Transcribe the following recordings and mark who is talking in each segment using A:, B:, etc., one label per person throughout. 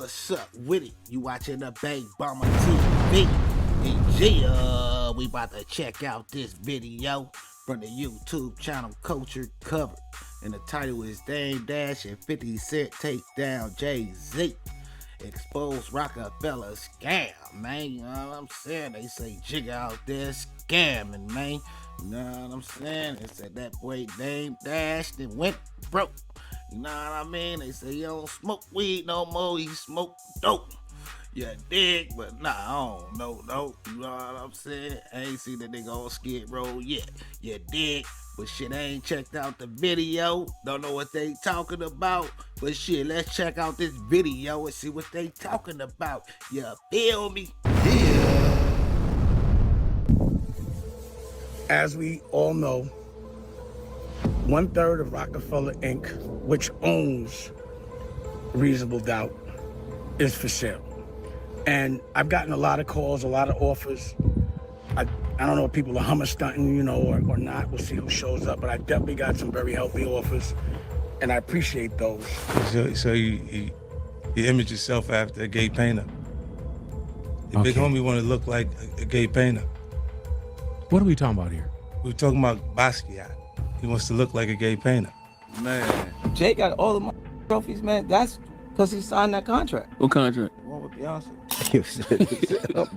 A: what's up with it? You watching the Bang Bomber TV? And we about to check out this video from the YouTube channel Culture Covered. And the title is Dame Dash and 50 Cent Take Down Jay-Z. Expose Rockefeller scam, man. You know what I'm saying? They say Jigga out there scamming, man. You know what I'm saying? They said that boy Dame Dash and went broke. You know what I mean? They say he don't smoke weed no more, he smoke dope. Yeah, dig, but nah, I don't know, no. You know what I'm saying? I ain't seen the nigga on Skid Row yet. Yeah, dig, but shit, I ain't checked out the video. Don't know what they talking about, but shit, let's check out this video and see what they talking about. You feel me? Yeah.
B: As we all know, 1/3 of Rockefeller Inc., which owns Reasonable Doubt, is for sale. And I've gotten a lot of calls, a lot of offers. I don't know if people are hummer stunting, you know, or not. We'll see who shows up, but I definitely got some very healthy offers, and I appreciate those.
C: So you image yourself after a gay painter. Your big homie want to look like a gay painter.
D: What are we talking about here?
C: We're talking about Basquiat. He wants to look like a gay painter.
E: Man, Jay got all the trophies, man. That's because he signed that contract.
D: What contract?
E: One with Beyonce.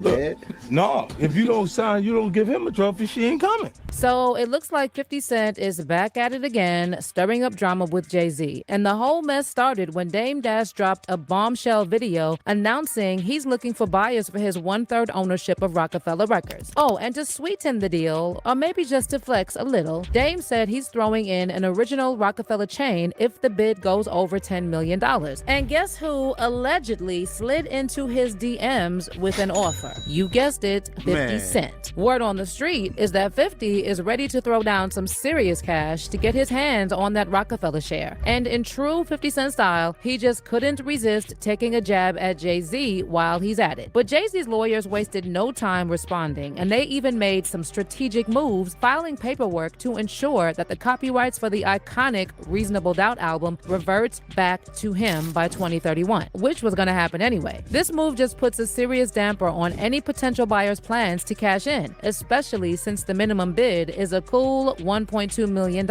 C: Man. No, if you don't sign, you don't give him a trophy, she ain't coming.
F: So it looks like 50 Cent is back at it again, stirring up drama with Jay-Z. And the whole mess started when Dame Dash dropped a bombshell video announcing he's looking for buyers for his 1/3 ownership of Rockefeller Records. Oh, and to sweeten the deal, or maybe just to flex a little, Dame said he's throwing in an original Rockefeller chain if the bid goes over $10 million. And guess who allegedly slid into his DMs with an offer? You guessed it, 50 Cent. Word on the street is that 50 is ready to throw down some serious cash to get his hands on that Rockefeller share. And in true 50 Cent style, he just couldn't resist taking a jab at Jay-Z while he's at it. But Jay-Z's lawyers wasted no time responding, and they even made some strategic moves, filing paperwork to ensure that the copyrights for the iconic Reasonable Doubt album reverts back to him by 2031, which was gonna happen anyway. This move just puts a serious damper on any potential buyer's plans to cash in, especially since the minimum bid is a cool $1.2 million.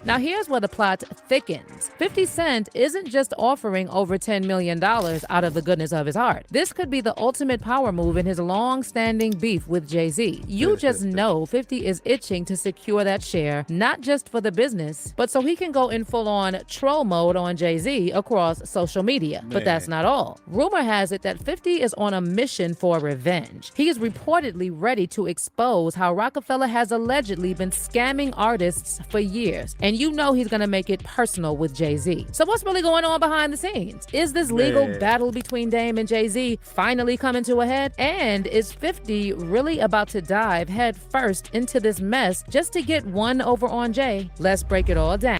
F: Now here's where the plot thickens. 50 Cent isn't just offering over $10 million out of the goodness of his heart. This could be the ultimate power move in his long-standing beef with Jay-Z. You just know 50 is itching to secure that share, not just for the business, but so he can go in full-on troll mode on Jay-Z across social media. But that's not all. Rumor has it that 50 is on a mission for revenge. He is reportedly ready to expose how Rockefeller has allegedly been scamming artists for years. And you know he's gonna make it personal with Jay-Z. So what's really going on behind the scenes? Is this legal battle between Dame and Jay-Z finally coming to a head? And is 50 really about to dive head first into this mess just to get one over on Jay? Let's break it all down.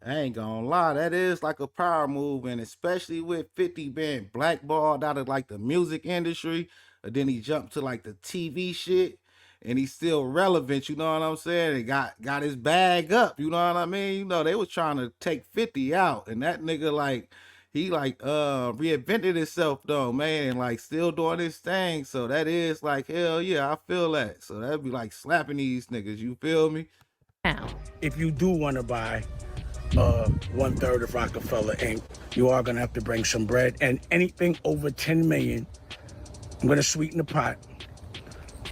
A: I ain't gonna lie, that is like a power move, and especially with 50 being blackballed out of like the music industry, and then he jumped to like the TV shit, and he's still relevant, you know what I'm saying? And got his bag up, you know what I mean? You know, they was trying to take 50 out, and that nigga like, he like reinvented himself though, man, and like still doing his thing. So that is like, hell yeah, I feel that. So that'd be like slapping these niggas, you feel me?
B: If you do want to buy 1/3 of Rockefeller Inc., you are going to have to bring some bread, and anything over 10 million, I'm going to sweeten the pot.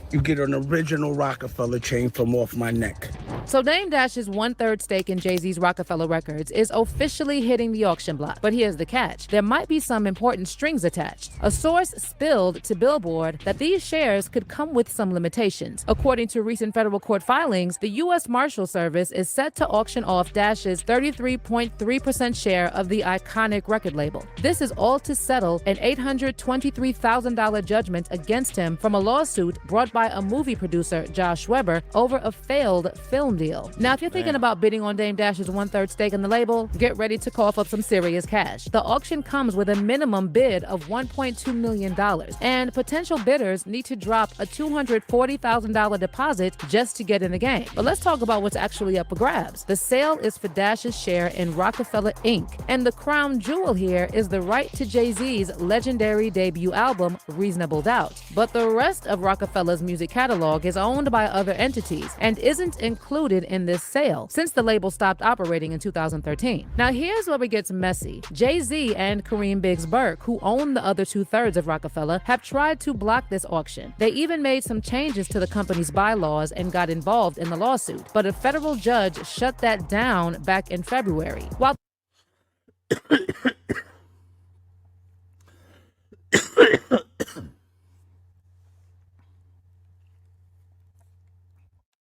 B: You get an original Rockefeller chain from off my neck.
F: So Dame Dash's 1/3 stake in Jay-Z's Rockefeller Records is officially hitting the auction block. But here's the catch. There might be some important strings attached. A source spilled to Billboard that these shares could come with some limitations. According to recent federal court filings, the U.S. Marshal Service is set to auction off Dash's 33.3% share of the iconic record label. This is all to settle an $823,000 judgment against him from a lawsuit brought by a movie producer, Josh Weber, over a failed film deal. Now, if you're thinking about bidding on Dame Dash's 1/3 stake in the label, get ready to cough up some serious cash. The auction comes with a minimum bid of $1.2 million, and potential bidders need to drop a $240,000 deposit just to get in the game. But let's talk about what's actually up for grabs. The sale is for Dash's share in Rockefeller Inc., and the crown jewel here is the right to Jay-Z's legendary debut album, Reasonable Doubt. But the rest of Rockefeller's music catalog is owned by other entities and isn't included in this sale since the label stopped operating in 2013. Now here's where it gets messy. Jay-Z and Kareem Biggs Burke, who own the other 2/3 of Rockefeller, have tried to block this auction. They even made some changes to the company's bylaws and got involved in the lawsuit, but a federal judge shut that down back in February. While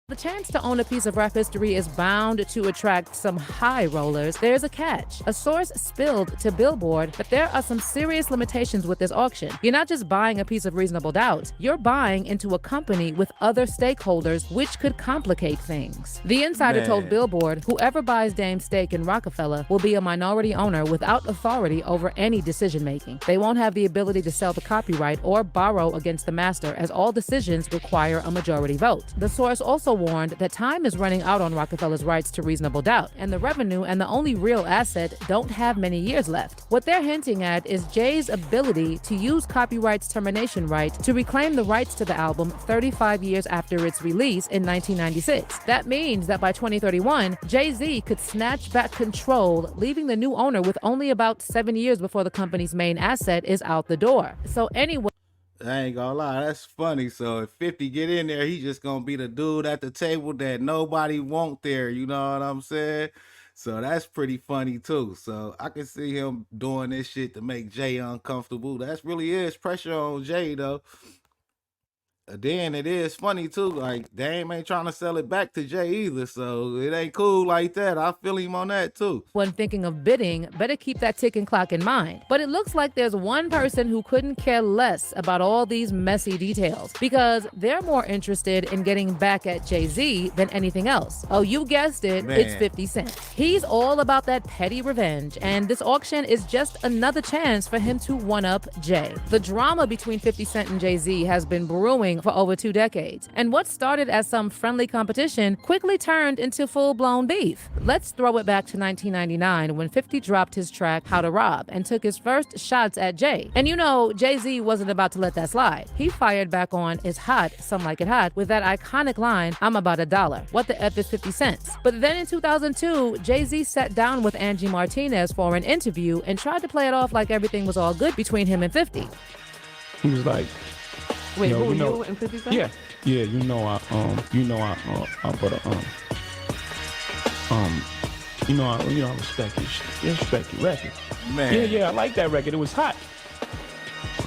F: the chance to own a piece of rap history is bound to attract some high rollers. There's a catch. A source spilled to Billboard that there are some serious limitations with this auction. You're not just buying a piece of Reasonable Doubt, you're buying into a company with other stakeholders, which could complicate things. The insider told Billboard, whoever buys Dame's stake in Rockefeller will be a minority owner without authority over any decision making. They won't have the ability to sell the copyright or borrow against the master, as all decisions require a majority vote. The source also warned that time is running out on Rockefeller's rights to Reasonable Doubt, and the revenue and the only real asset don't have many years left. What they're hinting at is Jay's ability to use copyright's termination right to reclaim the rights to the album 35 years after its release in 1996. That means that by 2031, Jay-Z could snatch back control, leaving the new owner with only about 7 years before the company's main asset is out the door. So anyway,
A: I ain't gonna lie, that's funny. So if 50 get in there, he just gonna be the dude at the table that nobody want there, you know what I'm saying? So that's pretty funny too. So I can see him doing this shit to make Jay uncomfortable. That really is pressure on Jay though. Then it is funny too, like Dame ain't trying to sell it back to Jay either, so it ain't cool like that. I feel him on that too.
F: when thinking of bidding, better keep that ticking clock in mind. But it looks like there's one person who couldn't care less about all these messy details, because they're more interested in getting back at Jay-Z than anything else. Oh, you guessed it, it's 50 Cent. He's all about that petty revenge, and this auction is just another chance for him to one-up Jay. The drama between 50 Cent and Jay-Z has been brewing for over 2 decades, and what started as some friendly competition quickly turned into full-blown beef. Let's throw it back to 1999 when 50 dropped his track How to Rob and took his first shots at Jay. And you know, Jay-Z wasn't about to let that slide. He fired back on It's Hot, Some Like It Hot with that iconic line, I'm about $1. What the F is 50 cents? But then in 2002, Jay-Z sat down with Angie Martinez for an interview and tried to play it off like everything was all good between him and 50.
G: He was like,
H: Wait,
G: Yo,
H: who,
G: you know-
H: you and 50 Cent?
G: yeah, I respect your record.
A: Man.
G: Yeah, I like that record. It was hot.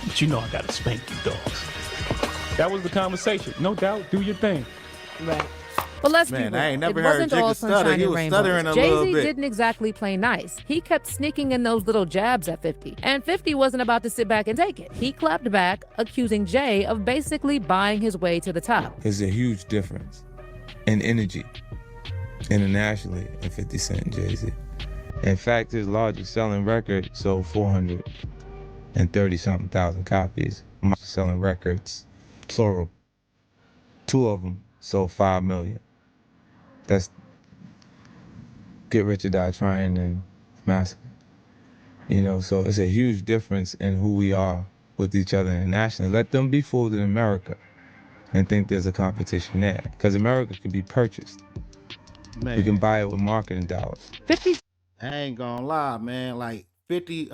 G: But you know I gotta spank you dogs. That was the conversation. No doubt, do your thing.
H: Right.
F: But let's
A: Man,
F: be real.
A: I ain't never
F: it
A: heard
F: wasn't all
A: Jigga stutter.
F: sunshine
A: He
F: and
A: was
F: rainbows.
A: stuttering a little
F: Jay-Z
A: bit.
F: didn't exactly play nice. He kept sneaking in those little jabs at 50. And 50 wasn't about to sit back and take it. He clapped back, accusing Jay of basically buying his way to the top.
C: There's a huge difference in energy internationally in 50 Cent and Jay-Z. In fact, his largest selling record sold 430-something thousand copies. My selling records, plural, 2 of them sold 5 million. That's Get Rich or Die Trying and Massacre. You know, so it's a huge difference in who we are with each other internationally. Let them be fooled in America and think there's a competition there. Because America can be purchased.
A: Man.
C: We can buy it with marketing dollars.
F: 50
A: I ain't gonna lie, man. Like 50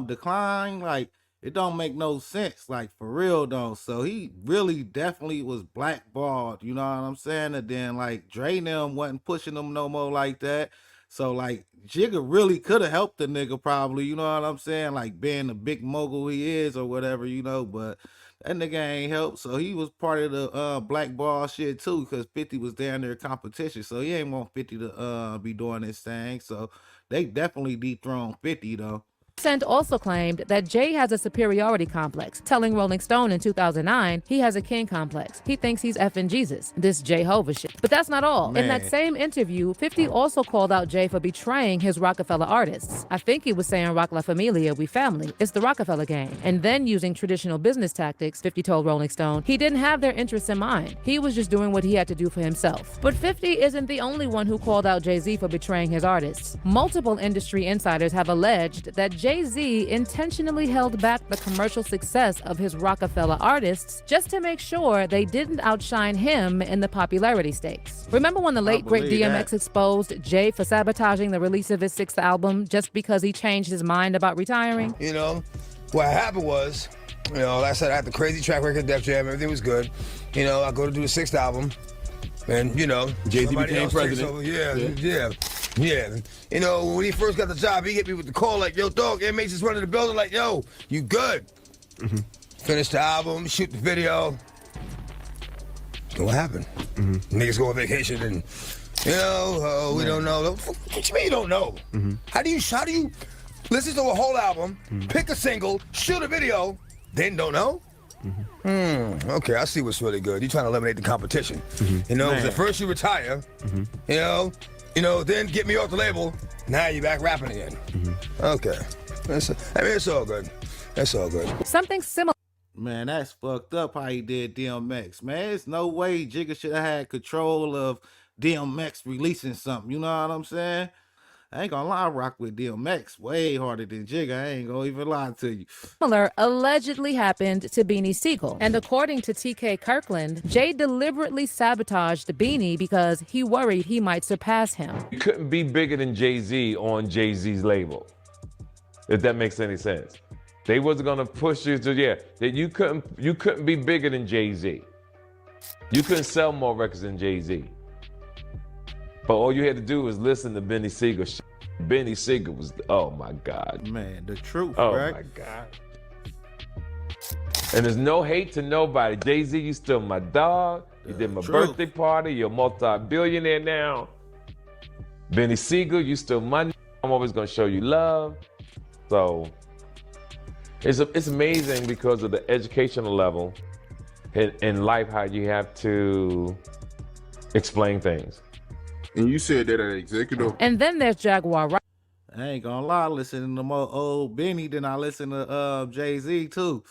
A: decline, like it don't make no sense, like for real though. So he really definitely was blackballed, you know what I'm saying? And then like Dre and them wasn't pushing him no more like that. So like Jigga really could have helped the nigga probably, you know what I'm saying? Like being the big mogul he is or whatever, you know, but that nigga ain't helped. So he was part of the blackball shit too, because 50 was down there competition. So he ain't want 50 to be doing this thing. So they definitely dethroned 50 though.
F: Cent also claimed that Jay has a superiority complex, telling Rolling Stone in 2009 he has a king complex. He thinks he's effing Jesus. This Jehovah shit. But that's not all. In that
A: Man.
F: same interview, 50 also called out Jay for betraying his Rockefeller artists. I think he was saying Rock La Familia, we family. It's the Rockefeller gang. And then using traditional business tactics, 50 told Rolling Stone, he didn't have their interests in mind. He was just doing what he had to do for himself. But 50 isn't the only one who called out Jay-Z for betraying his artists. Multiple industry insiders have alleged that Jay-Z intentionally held back the commercial success of his Rockefeller artists just to make sure they didn't outshine him in the popularity stakes. Remember when the late great DMX exposed Jay for sabotaging the release of his 6th album just because he changed his mind about retiring?
H: You know, what happened was, you know, like I said, I had the crazy track record, Def Jam, everything was good. You know, I go to do the 6th album, and, you know,
I: Jay-Z became president.
H: Yeah. You know, when he first got the job, he hit me with the call like, yo, dog, inmates is running the building like, yo, you good? Finish the album, shoot the video. What happened? Niggas go on vacation and, you know, we don't know. What you mean you don't know? How do you listen to a whole album, pick a single, shoot a video, then don't know? Okay, I see what's really good. You're trying to eliminate the competition. You know, 'cause at first you retire, you know, then get me off the label, now you're back rapping again. Okay. It's all good. That's all good.
F: Something similar.
A: Man, that's fucked up how he did DMX. Man, there's no way Jigga should have had control of DMX releasing something. You know what I'm saying? I ain't gonna lie, I rock with DMX way harder than Jigga. I ain't gonna even lie to you.
F: Similar allegedly happened to Beanie Siegel. And according to TK Kirkland, Jay deliberately sabotaged Beanie because he worried he might surpass him.
J: You couldn't be bigger than Jay-Z on Jay-Z's label, if that makes any sense. They wasn't gonna push you to, that you couldn't be bigger than Jay-Z. You couldn't sell more records than Jay-Z. But all you had to do was listen to Benny Siegel. Benny Siegel was, oh my God.
A: Man, the truth,
J: oh
A: right?
J: My God. And there's no hate to nobody. Jay-Z, you still my dog. You did my birthday party. You're a multi-billionaire now. Benny Siegel, you still my, I'm always gonna show you love. So it's amazing because of the educational level in life, how you have to explain things.
I: And you said that an executive.
F: And then there's Jaguar Wright.
A: I ain't gonna lie, listening to more old Benny than I listen to Jay-Z too.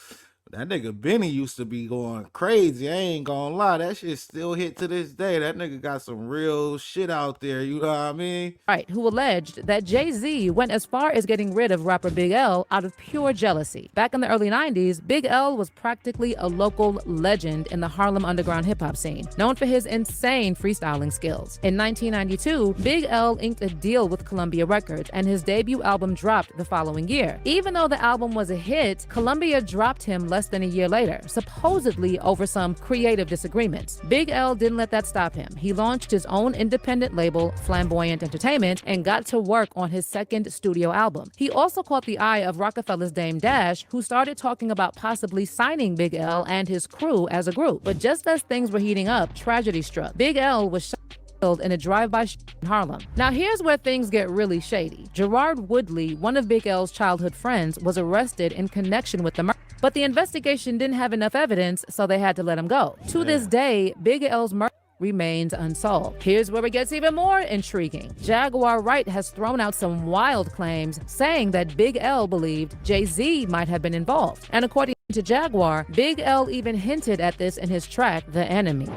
A: That nigga Benny used to be going crazy. I ain't gonna lie, that shit still hit to this day. That nigga got some real shit out there, you know what I mean?
F: Right, who alleged that Jay-Z went as far as getting rid of rapper Big L out of pure jealousy. Back in the early 90s, Big L was practically a local legend in the Harlem underground hip-hop scene, known for his insane freestyling skills. In 1992, Big L inked a deal with Columbia Records, and his debut album dropped the following year. Even though the album was a hit, Columbia dropped him less than a year later, supposedly over some creative disagreements. Big L didn't let that stop him. He launched his own independent label, Flamboyant Entertainment, and got to work on his second studio album. He also caught the eye of Rockefeller's Dame Dash, who started talking about possibly signing Big L and his crew as a group. But just as things were heating up, tragedy struck. Big L was shot in a drive-by in Harlem. Now here's where things get really shady. Gerard Woodley, one of Big L's childhood friends, was arrested in connection with the murder. But the investigation didn't have enough evidence, so they had to let him go. To this day, Big L's murder remains unsolved. Here's where it gets even more intriguing. Jaguar Wright has thrown out some wild claims, saying that Big L believed Jay-Z might have been involved. And according to Jaguar, Big L even hinted at this in his track, The Enemy.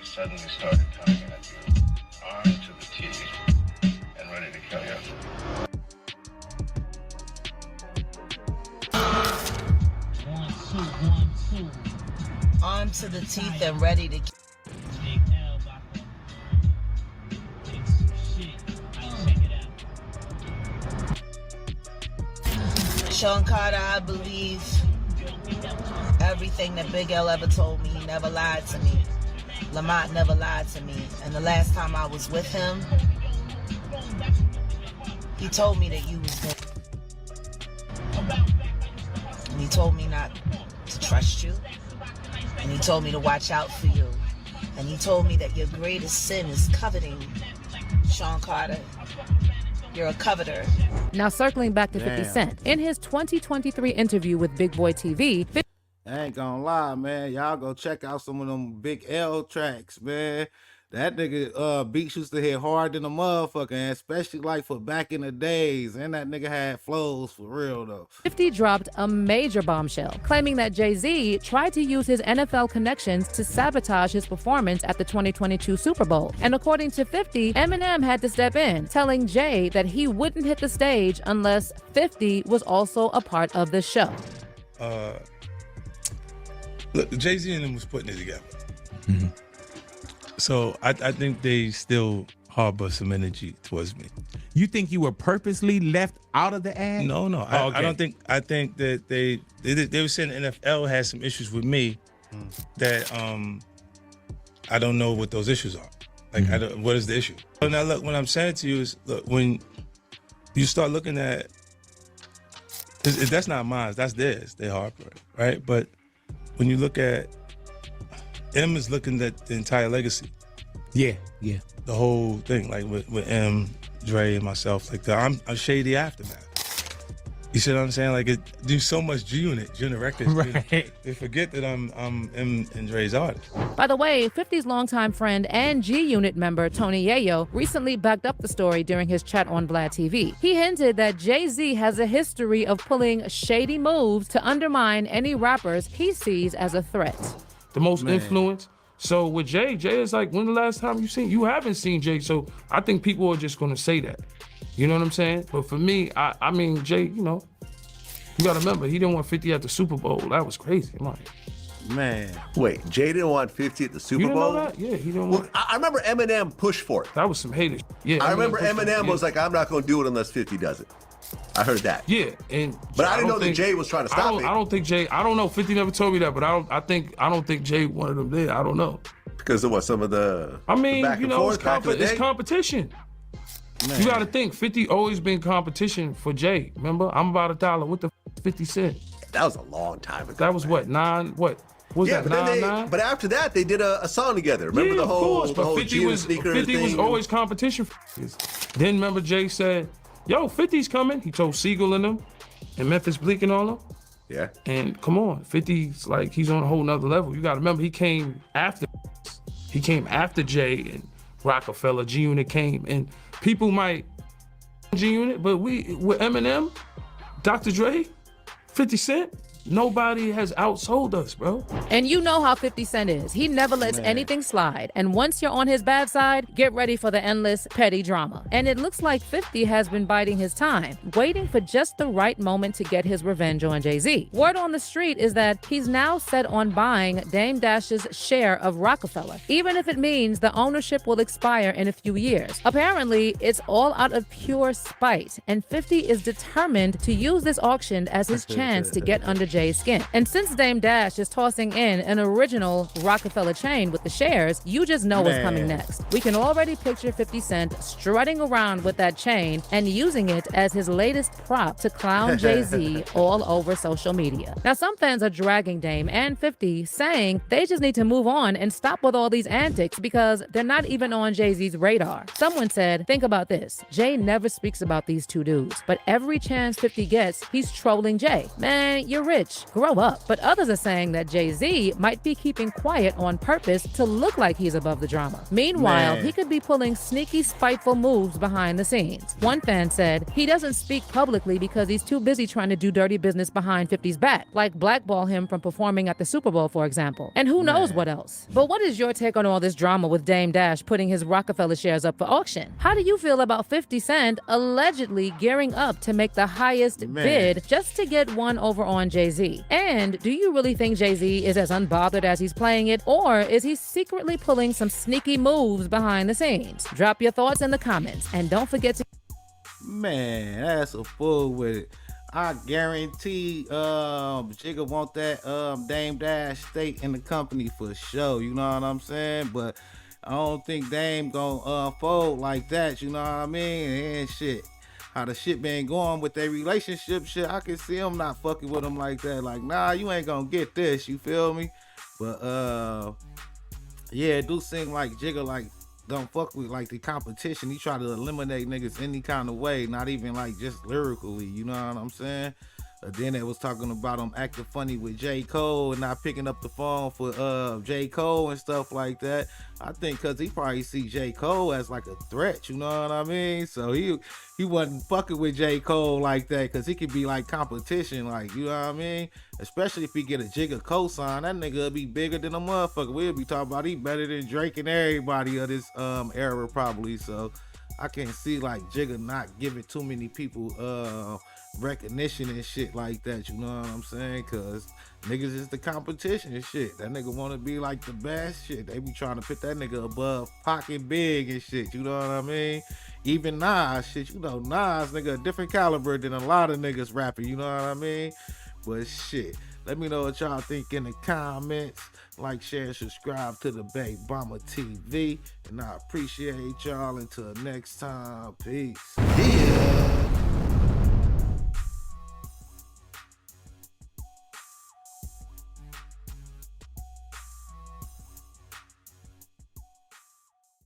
K: Suddenly started coming at you, armed to the teeth, and ready to kill you.
L: Armed to the teeth and ready to kill. Sean Carter, I believe everything that Big L ever told me. He never lied to me. Lamont never lied to me, and the last time I was with him, he told me that you was good. And he told me not to trust you, and he told me to watch out for you, And he told me that your greatest sin is coveting, Sean Carter. You're a coveter.
F: Now, circling back to 50
A: Damn.
F: Cent, in his 2023 interview with Big Boy TV,
A: I ain't gonna lie, man. Y'all go check out some of them Big L tracks, man. That nigga beats used to hit hard than a motherfucker, and especially like for back in the days. And that nigga had flows for real though.
F: 50 dropped a major bombshell, claiming that Jay-Z tried to use his NFL connections to sabotage his performance at the 2022 Super Bowl. And according to 50, Eminem had to step in, telling Jay that he wouldn't hit the stage unless 50 was also a part of the show.
M: Look, Jay-Z and them was putting it together. Mm-hmm. So I think they still harbor some energy towards me.
D: You think you were purposely left out of the ad?
M: No. I don't think. I think that they were saying the NFL has some issues with me that I don't know what those issues are. Like, what is the issue? So now look, what I'm saying to you is, look, when you start looking at, that's not mine, that's theirs. They harbor it, right? But when you look at, M is looking at the entire legacy.
D: Yeah.
M: The whole thing, like with M, Dre, and myself, like I'm a shady aftermath. You see what I'm saying? Like, it do so much G-Unit records.
D: Right.
M: They forget that I'm M and Dre's artist.
F: By the way, 50's longtime friend and G-Unit member Tony Yayo recently backed up the story during his chat on Vlad TV. He hinted that Jay-Z has a history of pulling shady moves to undermine any rappers he sees as a threat.
N: The most influence. So with Jay is like, when the last time you haven't seen Jay, so I think people are just gonna say that. You know what I'm saying? But for me, I mean, Jay, you know, you gotta remember, he didn't want 50 at the Super Bowl. That was crazy,
A: man.
O: Wait, Jay didn't want 50 at the Super
N: You didn't
O: Bowl?
N: know that? Yeah, he didn't want.
O: I remember Eminem pushed for it.
N: That was some haters. Yeah,
O: I remember Eminem was like, I'm not going to do it unless 50 does it. I heard that.
N: Yeah,
O: but I didn't know that Jay was trying to stop it.
N: I don't think Jay. I don't know. 50 never told me that, but I don't think Jay wanted him there. I don't know.
O: Because of what, some of the.
N: I mean,
O: the
N: you know, it's competition.
A: Man.
N: You got to think. 50 always been competition for Jay. Remember, I'm about $1. What the 50 Cent?
O: That was a long time ago.
N: That was what, 9? What was
O: yeah,
N: that?
O: But
N: 9?
O: But after that, they did a song together. Remember the whole,
N: of course, but 50 was
O: sneaker
N: 50
O: thing?
N: was always competition. Then remember Jay said, "Yo, 50's coming." He told Siegel and them, and Memphis Bleak and all them.
O: Yeah.
N: And come on, 50's like, he's on a whole nother level. You got to remember, he came after Jay and Rockefeller. G-Unit came, and people might G-Unit, but with Eminem, Dr. Dre, 50 Cent, nobody has outsold us, bro.
F: And you know how 50 Cent is. He never lets anything slide. And once you're on his bad side, get ready for the endless petty drama. And it looks like 50 has been biding his time, waiting for just the right moment to get his revenge on Jay-Z. Word on the street is that he's now set on buying Dame Dash's share of Rockefeller, even if it means the ownership will expire in a few years. Apparently, it's all out of pure spite, and 50 is determined to use this auction as his chance to get under Jay's skin. And since Dame Dash is tossing in an original Rockefeller chain with the shares, you just know what's coming next. We can already picture 50 Cent strutting around with that chain and using it as his latest prop to clown Jay-Z all over social media. Now, some fans are dragging Dame and 50, saying they just need to move on and stop with all these antics because they're not even on Jay-Z's radar. Someone said, think about this. Jay never speaks about these two dudes, but every chance 50 gets, he's trolling Jay. Man, you're rich. Grow up. But others are saying that Jay-Z might be keeping quiet on purpose to look like he's above the drama. Meanwhile, he could be pulling sneaky, spiteful moves behind the scenes. One fan said he doesn't speak publicly because he's too busy trying to do dirty business behind 50's back, like blackball him from performing at the Super Bowl, for example. And who knows what else. But what is your take on all this drama with Dame Dash putting his Rockefeller shares up for auction? How do you feel about 50 Cent allegedly gearing up to make the highest bid just to get one over on Jay-Z? And do you really think Jay-Z is as unbothered as he's playing it, or is he secretly pulling some sneaky moves behind the scenes? Drop your thoughts in the comments, and don't forget to...
A: Man, that's a fool with it. I guarantee Jigga want that Dame Dash stake in the company for sure, you know what I'm saying? But I don't think Dame gonna fold like that, you know what I mean? And shit, how the shit been going with their relationship shit, I can see him not fucking with him like that. Like, nah, you ain't gonna get this, you feel me? But Yeah, it do seem like Jigga like don't fuck with like the competition. He try to eliminate niggas any kind of way, not even like just lyrically. You know what I'm saying? Then they was talking about him acting funny with J. Cole and not picking up the phone for J. Cole and stuff like that. I think because he probably see J. Cole as like a threat, you know what I mean? So he wasn't fucking with J. Cole like that because he could be like competition, like, you know what I mean? Especially if he get a Jigga cosign, that nigga will be bigger than a motherfucker. We'll be talking about he better than Drake and everybody of this era probably. So I can't see like Jigga not giving too many people recognition and shit like that, you know what I'm saying? Cause niggas is the competition and shit. That nigga wanna be like the best shit. They be trying to put that nigga above Pocket Big and shit, you know what I mean? Even Nas, shit, you know, Nas, nigga, a different caliber than a lot of niggas rapping, you know what I mean? But shit, let me know what y'all think in the comments. Like, share, subscribe to the Babe Bomber TV. And I appreciate y'all. Until next time, peace. Yeah.